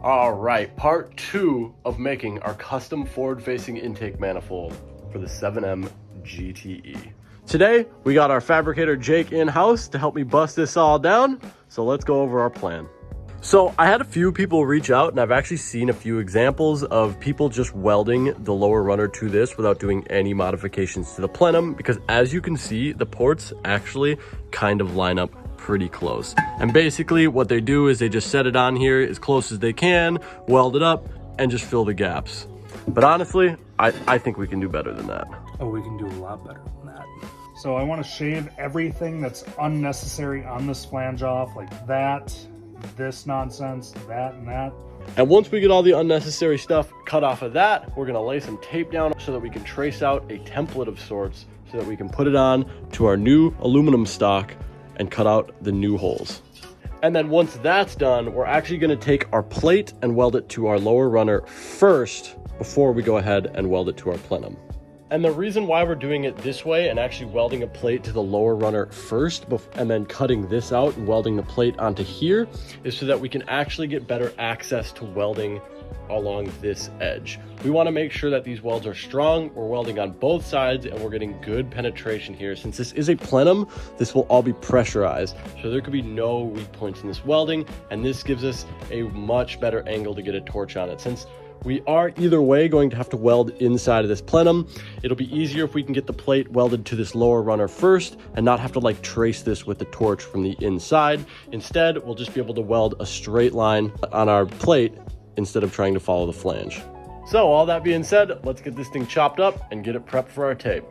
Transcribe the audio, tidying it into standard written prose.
All right, part 2 of making our custom forward-facing intake manifold for the 7M GTE. Today, we got our fabricator Jake in-house to help me bust this all down, so let's go over our plan. So I had a few people reach out, and I've actually seen a few examples of people just welding the lower runner to this without doing any modifications to the plenum, because as you can see, the ports actually kind of line up pretty close. And basically what they do is they just set it on here as close as they can, weld it up, and just fill the gaps. But honestly, I think we can do better than that. Oh, we can do a lot better than that. So I want to shave everything that's unnecessary on this flange off, like that, this nonsense, that, and that. And once we get all the unnecessary stuff cut off of that, we're gonna lay some tape down so that we can trace out a template of sorts so that we can put it on to our new aluminum stock and cut out the new holes. And then once that's done, we're actually gonna take our plate and weld it to our lower runner first before we go ahead and weld it to our plenum. And the reason why we're doing it this way and actually welding a plate to the lower runner first and then cutting this out and welding the plate onto here is so that we can actually get better access to welding along this edge. We want to make sure that these welds are strong. We're welding on both sides and we're getting good penetration here. Since this is a plenum, this will all be pressurized, so there could be no weak points in this welding, and this gives us a much better angle to get a torch on it. Since we are either way going to have to weld inside of this plenum, it'll be easier if we can get the plate welded to this lower runner first and not have to like trace this with the torch from the inside. Instead, we'll just be able to weld a straight line on our plate instead of trying to follow the flange. So all that being said, let's get this thing chopped up and get it prepped for our tape.